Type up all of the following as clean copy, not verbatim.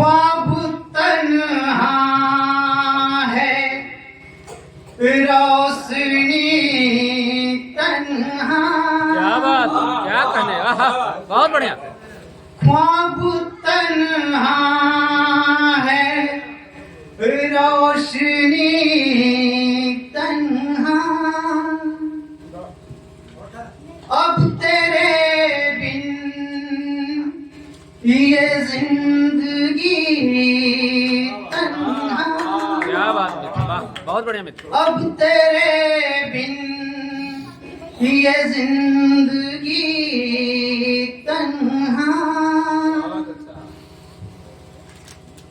ख्वाब तन्हा है, रोशनी तन्हा। क्या बात, क्या कहने, आहा, बहुत बढ़िया। ख्वाब तन्हा है, रोशनी तन्हा। अब तेरे बिन ये जिंदगी तन्हा। क्या बात मित्र, वाह, बहुत बढ़िया मित्र। अब तेरे बिन ये जिंदगी तन्हा।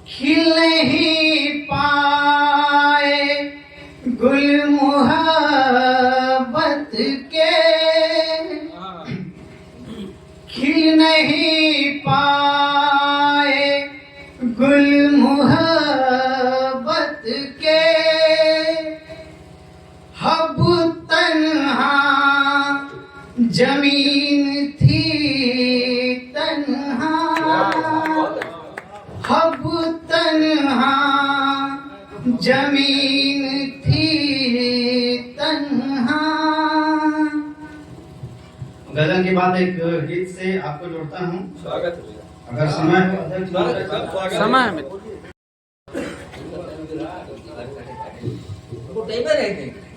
खिल नहीं पाए गुल मोहब्बत के, खिल नहीं पाए गुल मोहब्बत के। हब तन्हा जमीन थी तन्हा। हब तन्हा जमीन थी तन्हा। गजल के बाद एक गीत से आपको जोड़ता हूँ। स्वागत है। अगर समय हो समय है मित्र।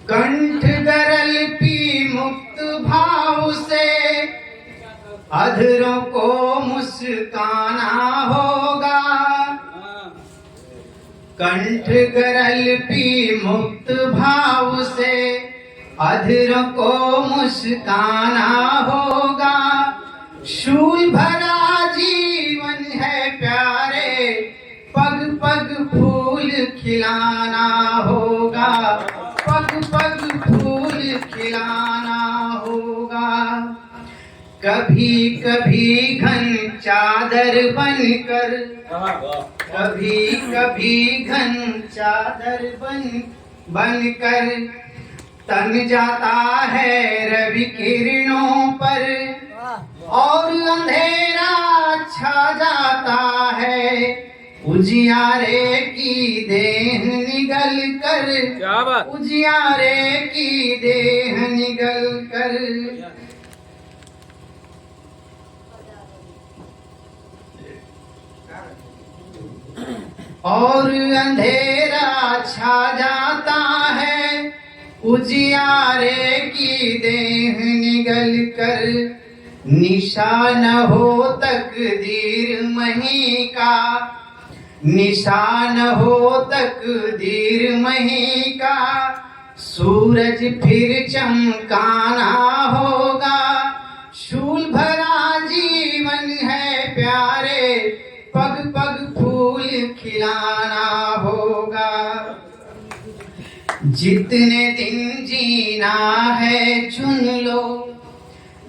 कंठ गरल पी मुक्त भाव से अधरों को मुस्काना होगा। कंठ गरल पी मुक्त भाव से अधरों को मुस्काना होगा। शूल भरा जीवन है प्यारे, पग पग फूल खिलाना होगा। पग पग फूल खिलाना होगा। कभी कभी घन चादर बनकर, कभी कभी घन चादर बनकर तन जाता है रवि किरणों पर, और अंधेरा छा जाता है उजियारे की देह निगल कर। क्या बात। उजियारे की देह निगल कर। और अंधेरा छा जाता है उजियारे की देह निगल कर। निशान हो तकदीर मही का, निशान हो तकदीर मही का। सूरज फिर चमकाना होगा। शूल भरा जीवन है प्यारे, पग पग फूल खिलाना होगा। जितने दिन जीना है चुन लो,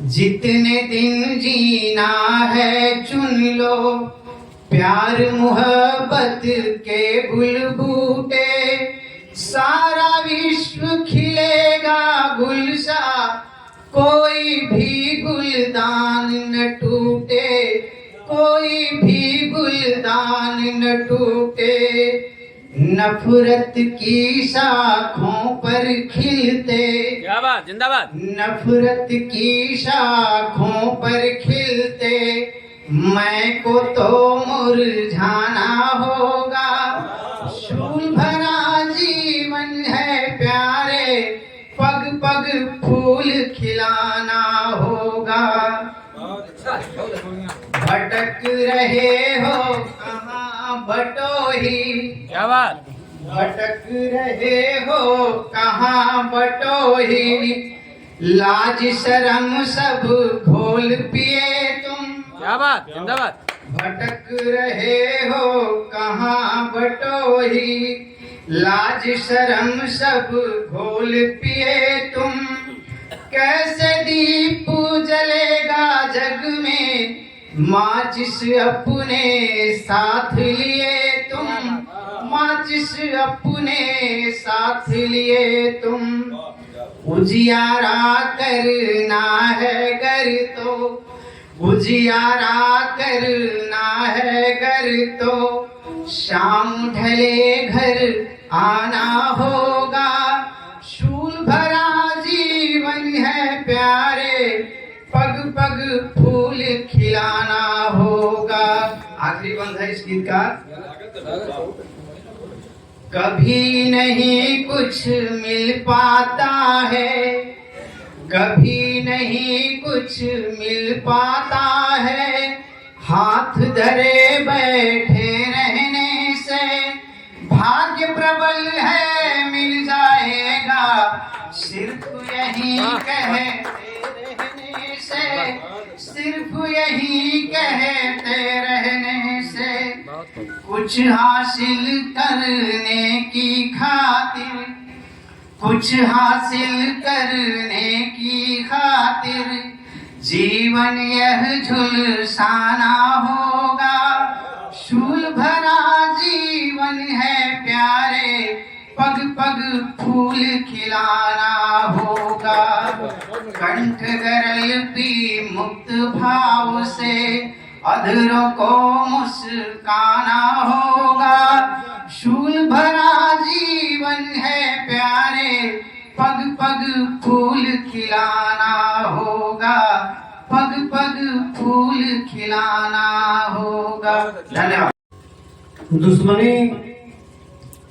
जितने दिन जीना है चुन लो। प्यार मोहब्बत के बुलबूटे, सारा विश्व खिलेगा गुलशा। कोई भी गुलदान न टूटे, कोई भी गुलदान न टूटे। नफरत की शाखों पर खिलते, क्या बात, जिंदाबाद। नफरत की शाखों पर खिलते मैं को तो मुरझाना होगा। शूल भरा जीवन है प्यारे, पग पग फूल खिलाना होगा। भटक रहे हो कहाँ बटोही, क्या बात। भटक रहे हो कहाँ बटोही। लाज शर्म सब घोल पिए तुम। क्या बात, जिंदाबाद। भटक रहे हो कहाँ बटोही। लाज शर्म सब घोल पिए तुम। कैसे दीप जलेगा जग में, माचिस अपने साथ लिए तुम। माचिस अपने साथ लिए तुम। उजियारा करना है घर तो उजियारा करना है घर तो शाम ढले घर आना होगा। शूल भरा जीवन है प्यारे, पग पग फूल खिलाना होगा। आखिरी बंद है इस गीत का। कभी नहीं कुछ मिल पाता है, कभी नहीं कुछ मिल पाता है। हाथ धरे बैठे रहने से भाग्य प्रबल है मिल जाएगा। सिर्फ यही कहते रहने से, सिर्फ यही कहते रहने से कुछ हासिल करने की खातिर, कुछ हासिल करने की खातिर जीवन यह झुलसाना होगा। शूल भरा जीवन है प्यारे, पग पग फूल खिलाना होगा। कंठ गरल पी मुक्त भाव से अधरों को मुस्काना होगा। शूल भरा जीवन है प्यारे, पग पग फूल खिलाना होगा, पग पग फूल खिलाना होगा। धन्यवाद। दुश्मनी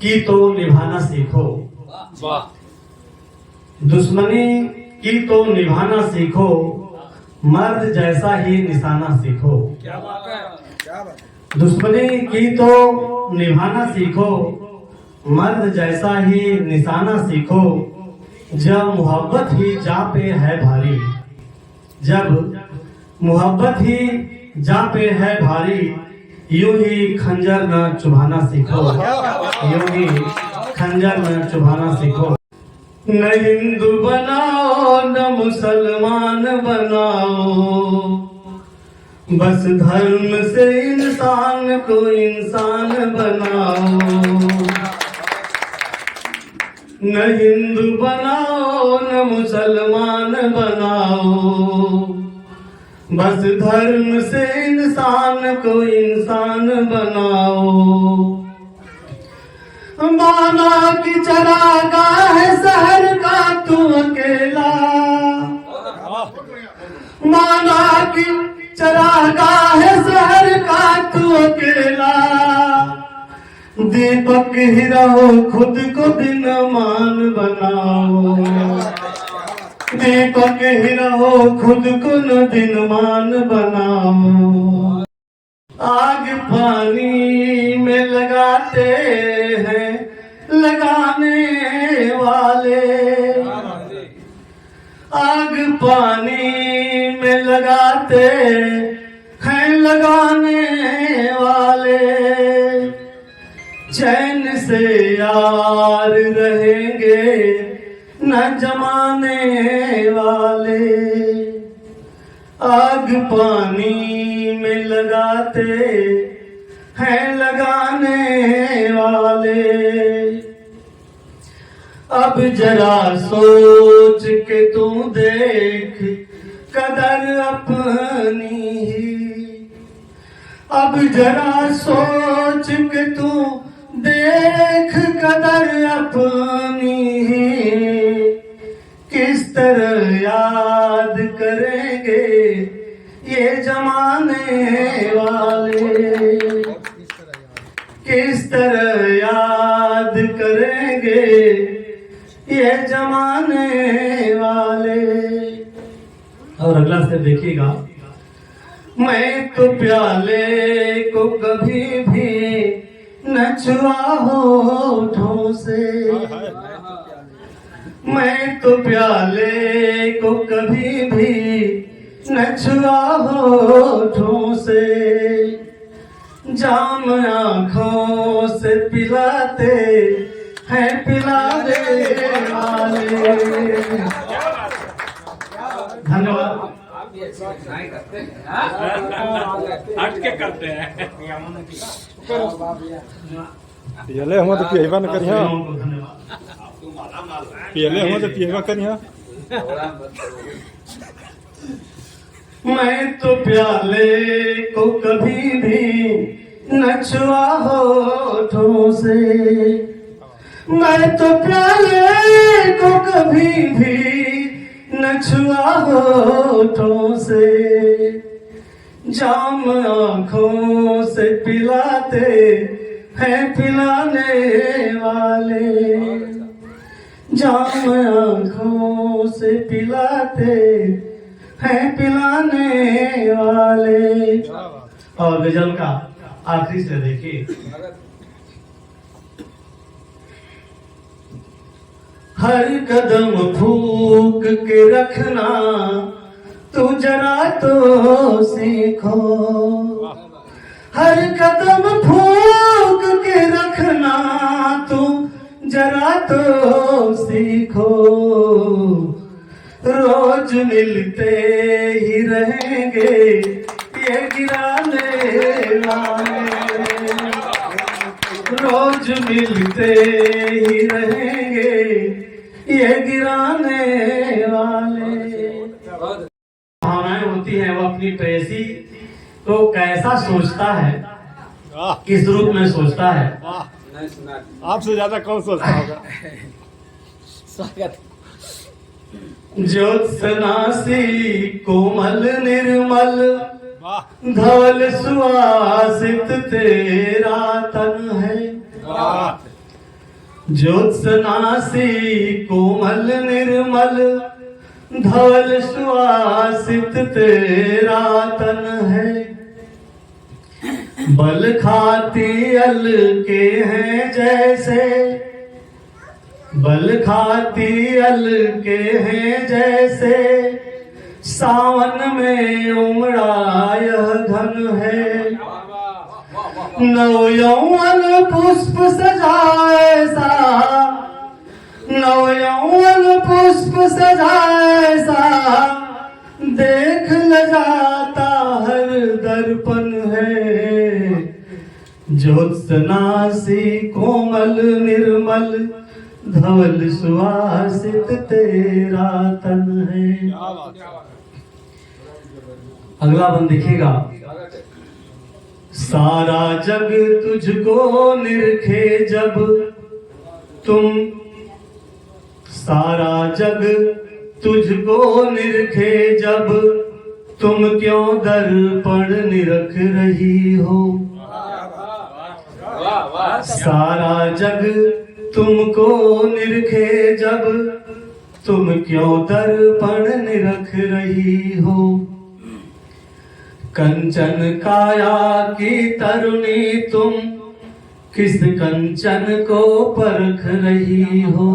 की तो निभाना सीखो, दुश्मनी की तो निभाना सीखो, मर्द जैसा ही निशाना सीखो। क्या बात है, क्या बात। दुश्मनी की तो निभाना सीखो, मर्द जैसा ही निशाना सीखो। जब मोहब्बत ही जा पे है भारी, जब मोहब्बत ही जा पे है भारी, यूं ही खंजर न चुभाना सीखो, यूं ही खंजर न चुभाना सीखो। न हिंदू बनाओ न मुसलमान बनाओ, बस धर्म से इंसान को इंसान बनाओ। न हिंदू बनाओ न मुसलमान बनाओ, बस धर्म से इंसान को इंसान बनाओ। माना कि चरागाह शहर का तू अकेला, माना कि चरागाह शहर का तू अकेला। दीपक ही रहो खुद को दिनमान बनाओ, दीपक ही रहो खुद को न दिनमान बनाओ। आग पानी में लगाते हैं लगाने वाले, आग पानी में लगाते हैं लगाने वाले। चैन से यार रहेंगे न जमाने वाले, आग पानी में लगाते हैं लगाने वाले। अब जरा सोच के तू देख कदर अपनी ही, अब जरा सोच के तू देख कदर अपनी ही। किस तरह याद करेंगे ये जमाने वाले, किस तरह याद करेंगे ये जमाने वाले। और अगला स्टेप देखिएगा। मैं तो प्याले को कभी भी न छुआ होठों से, मैं तो प्याले को कभी भी न छुआ होठों से। जाम आँखों से पिलाते हैं पिलाने वाले। धन्यवाद। हट के करते हैं। पियले हम तो पियबा न करिया, पियले हम तो पियबा करिया। मैं तो प्याले को कभी भी न छुआ होठों से, मैं तो प्याले को कभी भी न छुआ होठों से, जाम आंखों से पिलाते हैं पिलाने वाले, जाम आंखों से पिलाते हैं पिलाने वाले। और गजल का आखिरी से देखिए, हर कदम फूक के रखना तू जरा तो सीखो, हर कदम फूक के रखना तू जरा तो सीखो, रोज मिलते ही रहेंगे ये गिराने वाले, रोज मिलते ही रहेंगे ये गिराने वाले। भावनाएं होती हैं, वो अपनी प्रेयसी तो कैसा सोचता है, किस रूप में सोचता है। आपसे ज्यादा कौन सोचता होगा। स्वागत। ज्योत्सनासी कोमल निर्मल धवल सुवासित तेरा तन है, ज्योत्सनासी कोमल निर्मल धवल सुवासित तेरा तन है, बल खाती अल के हैं जैसे, बल खाती अल के हैं जैसे, सावन में उमड़ा यह धन है, नव यौवन पुष्प सजाए सा, नव यौवन पुष्प सजाए सा, देख ल जाता हर दर्पण है, ज्योत्सनासी कोमल निर्मल धवल सुवासित तेरा तन है। अगला बंद दिखेगा, सारा जग तुझको निरखे जब तुम, सारा जग तुझको निरखे जब तुम क्यों दर्पण निरख रही हो, सारा जग तुमको निरखे जब तुम क्यों दर्पण निरख रही हो, कंचन काया की तरुणी तुम किस कंचन को परख रही हो,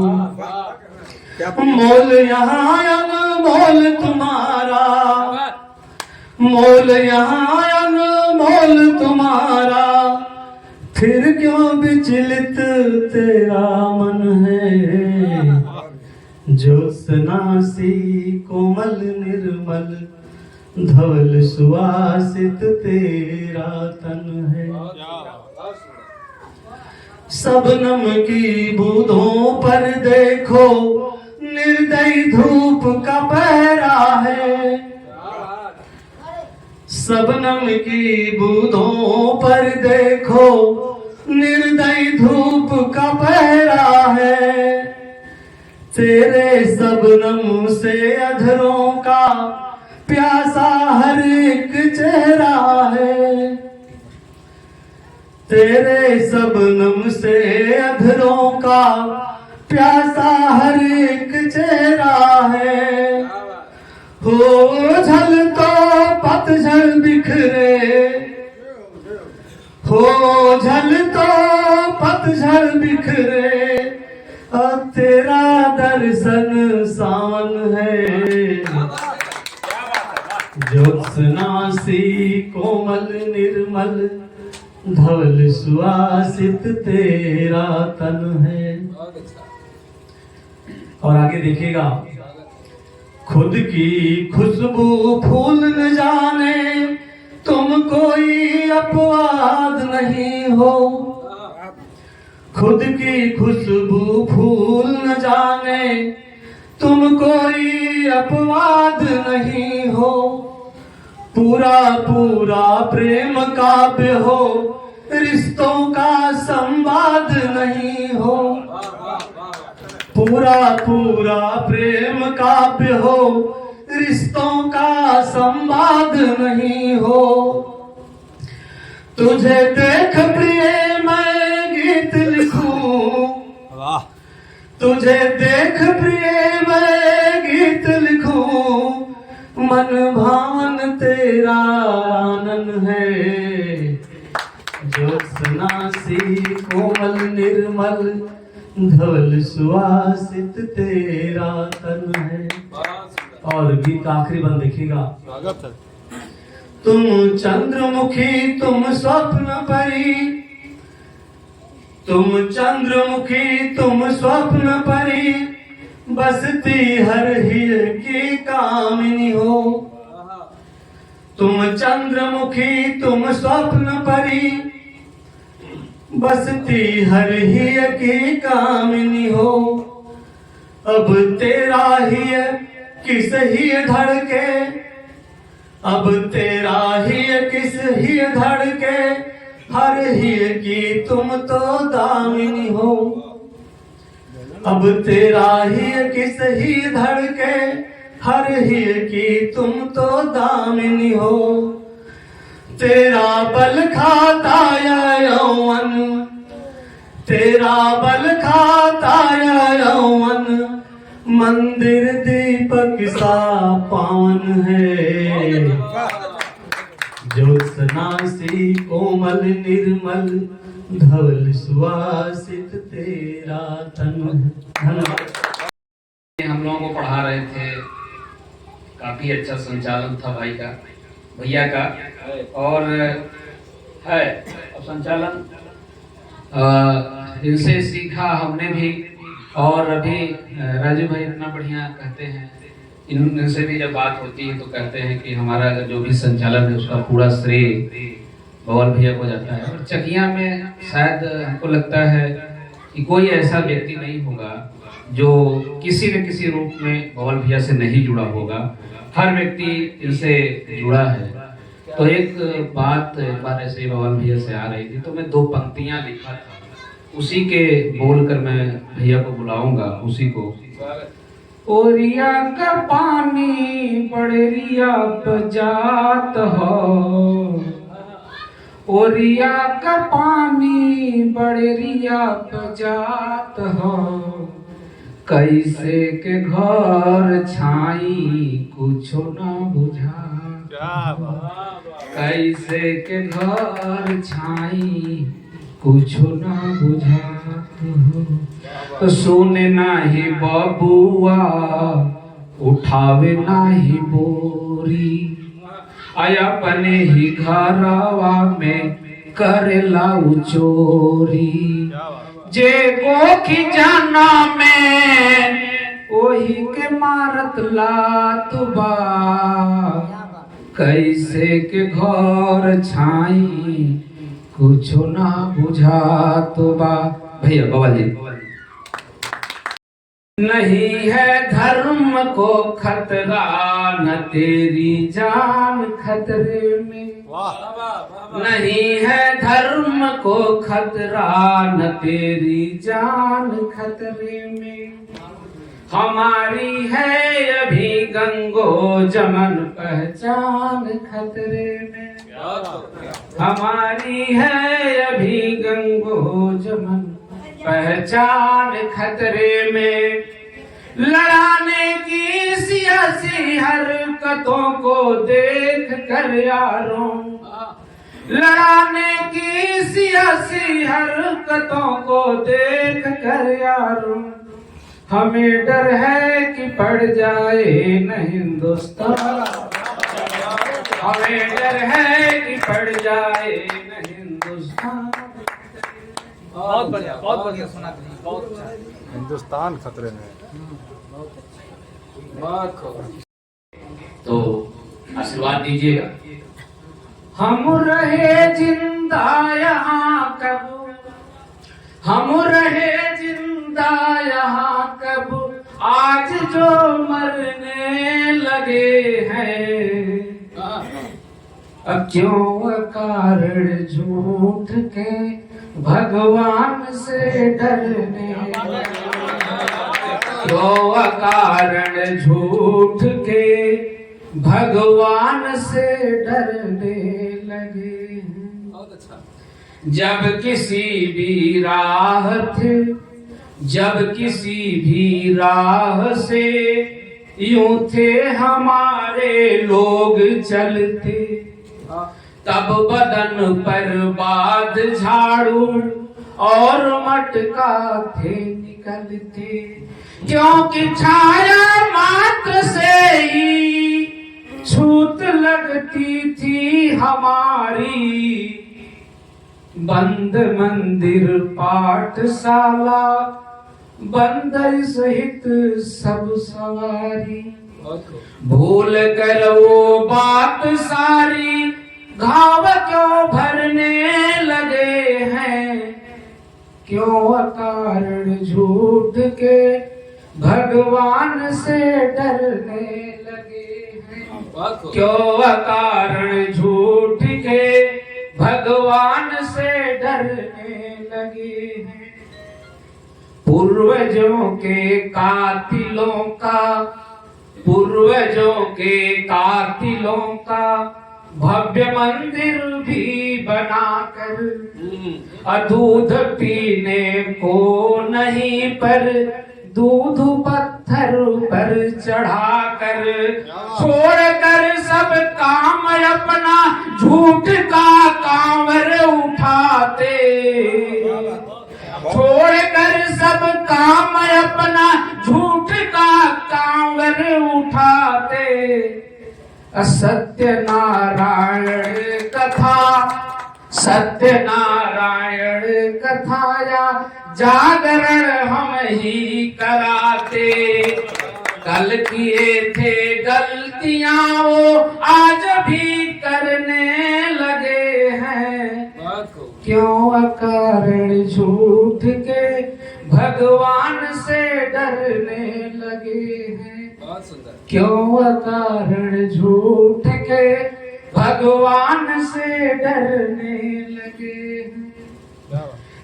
मोल यहाँ अनमोल तुम्हारा, मोल यहाँ अनमोल तुम्हारा, फिर क्यों विचलित तेरा मन है, ज्योत्सनासी कोमल निर्मल धवल सुवासित तेरा तन है। सबनम की बूंदों पर देखो निर्दयी धूप का पहरा है, सबनम की बूंदों पर देखो निर्दयी धूप का पहरा है, तेरे सबनम से अधरों का प्यासा हर एक चेहरा है, तेरे सबनम से अधरों का प्यासा हर एक चेहरा है, हो झल तो पतझड़ बिखरे, हो झल तो पतझड़ बिखरे, और तेरा दर्शन सावन है, ज्योत्सनासी कोमल निर्मल धवल सुवासित तेरा तन है। और आगे देखिएगा, खुद की खुशबू फूल न जाने तुम कोई अपवाद नहीं हो, खुद की खुशबू फूल न जाने तुम कोई अपवाद नहीं हो, पूरा पूरा प्रेम काव्य हो, रिश्तों का संवाद नहीं हो। पूरा पूरा प्रेम काव्य हो, रिश्तों का संवाद नहीं हो। तुझे देख प्रिय मैं गीत लिखूं, तुझे देख प्रिय मैं गीत लिखूं, मन भावन तेरा आनंद है। ज्योत्सना सी कोमल निर्मल, धवल सुवासित तेरा तन है। और गीत का आखिरी बंद देखिएगा। स्वागत है। तुम चंद्रमुखी तुम स्वप्न परी, तुम चंद्रमुखी तुम स्वप्न परी, बसती हर हीर की कामिनी हो। तुम चंद्रमुखी तुम स्वप्न परी, बसती हर हीर की कामिनी हो। अब तेरा ही किस ही धड़के, अब तेरा ही किस ही धड़के, हर ही की तुम तो दामिनी हो। अब तेरा ही किस ही धड़के, हर ही की तुम तो दामिनी हो। तेरा बल खाता यौवन, तेरा बल खाता यौवन, मंदिर दीपक सा पावन है। ज्योत्सना सी कोमल निर्मल, धवल सुवासित तेरा तन है। हम लोगों को पढ़ा रहे थे, काफी अच्छा संचालन था भाई का, भैया का। और है अब संचालन इनसे सीखा हमने भी। और अभी राजू भाई इतना बढ़िया कहते हैं, इनसे भी जब बात होती है तो कहते हैं कि हमारा जो भी संचालन है उसका पूरा श्रेय बवाल भैया को जाता है। और चकिया में शायद हमको लगता है कि कोई ऐसा व्यक्ति नहीं होगा जो किसी न किसी रूप में बवाल भैया से नहीं जुड़ा होगा। हर व्यक्ति इनसे जुड़ा है। तो एक बात एक बार ऐसे बवाल भैया से आ रही थी, तो मैं 2 पंक्तियां लिखा था, उसी के बोलकर मैं भैया को बुलाऊंगा। उसी को ओरिया का पानी बड़रिया बजात हो, ओरिया का पानी बड़रिया बजात हो, कैसे के घर छाई कुछो न बुझा, कैसे के घर छाई कुछो ना बुझात हो। तो सोने नाही बबुआ, उठावे नाही बोरी, आया अपने ही घरवा में करेला चोरी। जे गोखी जाना में ओही के मारत लात बा, कैसे के घर छाई कुछो ना बुझा तो बा। भैया बवाल जी, नहीं है धर्म को खतरा, न तेरी जान खतरे में। नहीं है धर्म को खतरा, न तेरी जान खतरे में। हमारी है अभी गंगो जमन पहचान खतरे में। हमारी है अभी गंगो जमन पहचान खतरे में। लड़ाने की सियासी हरकतों को देख कर यारों, लड़ाने की सियासी हरकतों को देख कर यारों, हमें डर है कि पड़ जाए न हिंदुस्तान, हमें डर है कि पड़ जाए न हिंदुस्तान। बहुत बढ़िया सुना तुमने, बहुत अच्छा। हिंदुस्तान खतरे में। तो आशीर्वाद दीजिएगा। हम रहे जिंदा यहाँ कब, हम रहे जिंदा यहाँ कब, आज जो मरने लगे हैं, अब क्यों कारण झूठ के भगवान से डरने क्यों कारण झूठ के भगवान से डरने लगे। बहुत अच्छा। जब किसी भी राह थे जब किसी भी राह से यूं थे हमारे लोग चलते तब बदन पर बाद झाड़ू और मटका थे निकलते क्योंकि छाया मात्र से ही छूत लगती थी हमारी। बंद मंदिर पाठशाला बंदर सहित सब सवारी भूल कर वो बात सारी घाव क्यों भरने लगे हैं क्यों अकारण झूठ के भगवान से डरने लगे हैं क्यों अकारण झूठ के भगवान से डरने लगे हैं। पूर्वजों के कातिलों का भव्य मंदिर भी बनाकर दूध पीने को नहीं पर दूध पत्थर पर चढ़ाकर छोड़कर सब काम अपना झूठ का कांवर उठाते छोड़कर सब काम अपना झूठ का कांवर उठाते। सत्यनारायण कथा या जागरण हम ही कराते कल किए थे गलतियां वो आज भी करने लगे हैं क्यों अकारण झूठ के भगवान से डरने लगे हैं क्यों अकारण झूठ के भगवान से डरने लगे हैं।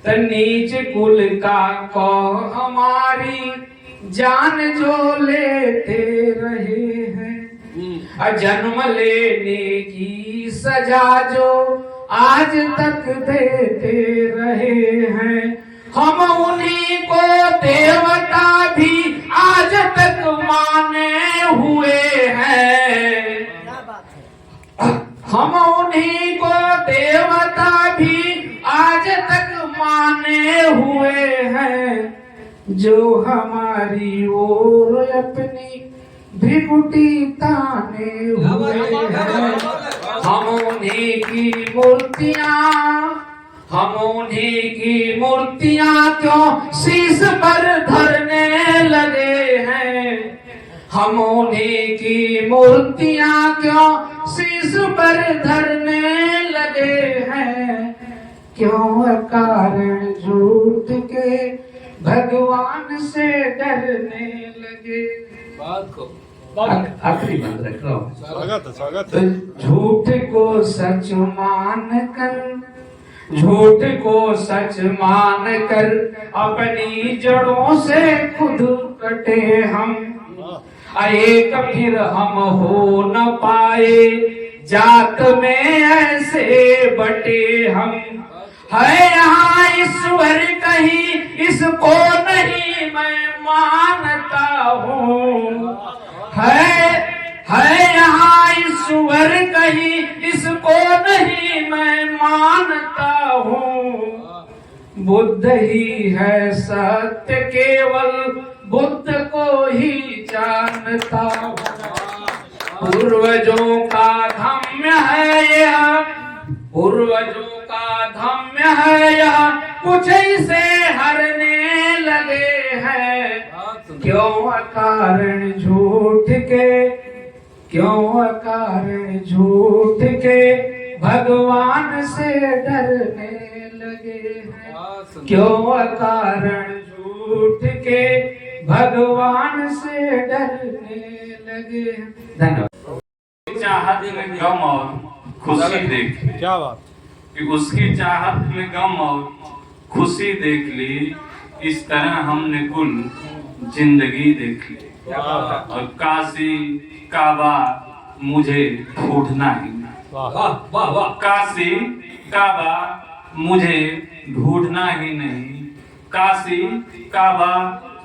तो नीच कुल का को हमारी जान जो लेते रहे हैं जन्म लेने की सजा जो आज तक देते रहे हैं हम उन्हीं को देवता भी आज तक माने हुए हैं हम उन्हीं को देवता भी आज तक माने हुए हैं जो हमारी ओर अपनी भ्रिकुटी ताने हुए हैं। हम उन्हीं की मूर्तियां क्यों शीश पर धरने लगे हैं हम उन्हीं की मूर्तियां क्यों शीश पर धरने लगे हैं क्यों कारण झूठ के भगवान से डरने लगे। आखिरी बात रख रहा हूँ स्वागत तो झूठ को सच मान कर अपनी जड़ों से खुद कटे हम एक फिर हम हो न पाए जात में ऐसे बटे हम है यहाँ ईश्वर कहीं इसको नहीं मैं मानता हूँ है यहाँ ईश्वर कहीं इसको नहीं मैं मानता हूँ बुद्ध ही है सत्य केवल बुद्ध को ही जानता हूँ पूर्वजों का धम्य है यह कुछ इसे हरने लगे हैं क्यों अकारण झूठ के भगवान से डरने लगे हैं क्यों अकारण झूठ के भगवान से डरने लगे हैं। धन्यवाद। चाहत में गम और खुशी देख ली, क्या बात। कि उसकी चाहत में गम और खुशी देख ली, इस तरह हमने कुल जिंदगी देख ली। और काशी काबा मुझे ढूंढना ही नहीं, वाह काशी काबा मुझे ढूंढना ही नहीं, काशी काबा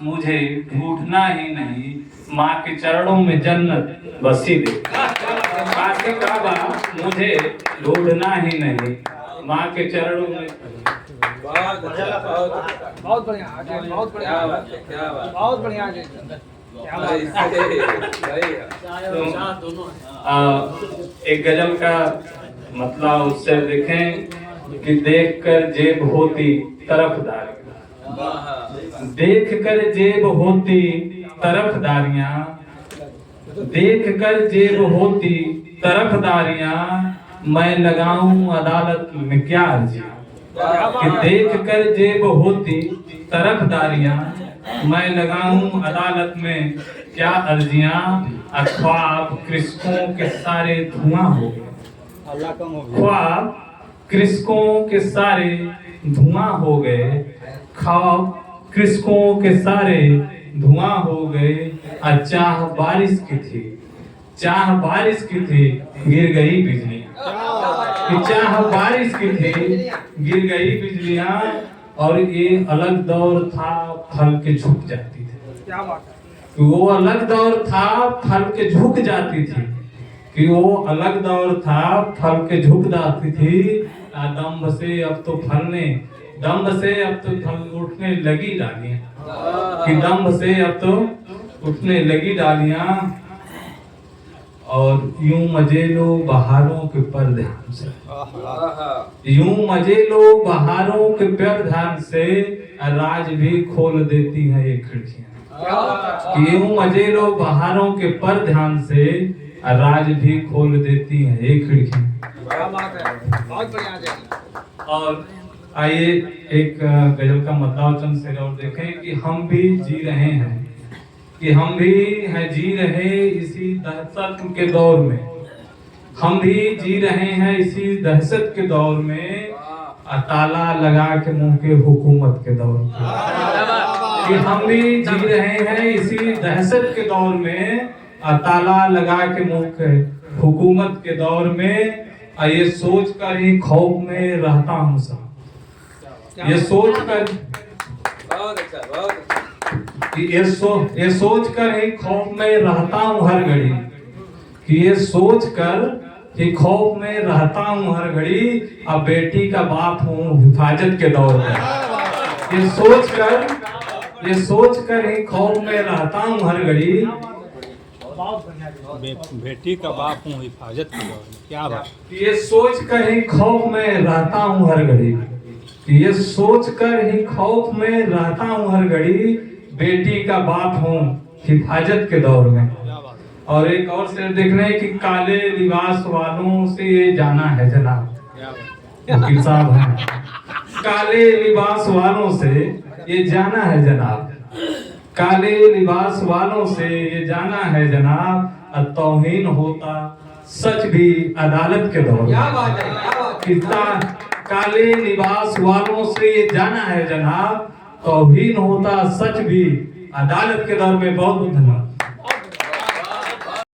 मुझे ढूंढना ही नहीं, माँ के चरणों में जन्नत बसी दे। काशी काबा मुझे ढूंढना ही नहीं, माँ के चरणों में। बहुत बढ़िया आगे, बहुत बढ़िया, बहुत बढ़िया आगे। क्या बात है। एक गजल का मतलब उससे देखें कि देखकर जेब होती तरफदारी, देखकर जेब होती तरफदारियां, देखकर जेब होती तरफदारियां, मैं लगाऊं अदालत में क्या अर्जियां। कि देखकर जेब होती तरफदारियां, मैं लगाऊं अदालत में क्या अर्जियां। ख्वाब कृषकों के सारे धुआं हो गए, ख्वाब कृषकों के सारे धुआं हो गए, ख्वाब कृषकों के सारे धुआं हो गए। चाह बारिश की थी, चाह बारिश की थी, गिर गई बिजलियां। चाह बारिश की थी, गिर गई बिजलियां। और ये अलग दौर था, फल के झुक जाती थी। क्या बात है। कि वो अलग दौर था, फल के झुक जाती थी। कि वो अलग दौर था, फल के झुक जाती थी। दम्भ से अब तो फलने, दम्भ से अब तो फल उठने लगी डालियां। कि दम्भ से अब तो उठने लगी डालियां। और यूं मजे लो बहारों के पर ध्यान से, यूं मजे लो बहारों के पर ध्यान से, राज भी खोल देती है ये खिड़कियां। यूं मजे लो बहारों के पर ध्यान से, राज भी खोल देती है ये खिड़कियां। क्या बात है, बहुत बढ़िया आगे। और आइए एक गजल का मतलब से और देखें कि हम भी जी रहे हैं, कि हम भी हैं जी रहे इसी दहशत के दौर में, हम भी जी रहे हैं इसी दहशत के दौर में। ताला लगा के मुंह के हुकूमत के दौर में, कि हम भी जी रहे हैं इसी दहशत के दौर में। ताला लगा के मुंह के हुकूमत के दौर में। ये सोच कर ही खौफ में रहता हूँ सब, ये सोच कर, ये सोच कर ही खौफ में रहता हूँ हर घड़ी। कि ये सोच कर ही खौफ में रहता हूँ हर घड़ी, अब बेटी का बाप हूँ हिफाजत के दौर में। ये सोच कर ही खौफ में रहता हूँ हर घड़ी। बेटी का बाप हूँ हिफाजत के दौर में। क्या बात। ये सोच कर ही खौफ में रहता हूँ हर घड़ी, ये सोच कर ही खौफ में रहता हूँ हर घड़ी। बेटी का बाप हूँ हिफाजत के दौर में। और एक और शेर देख रहे हैं कि काले लिबास वालों से ये जाना है जनाब, वकील साहब हैं। काले लिबास वालों से ये जाना है जनाब, काले लिबास वालों से ये जाना है जनाब। तौहीन होता सच भी अदालत के दौर में। काले लिबास वालों से ये जाना है जनाब, तौहीन होता सच भी अदालत के दौर में। बहुत बहुत धन्यवाद।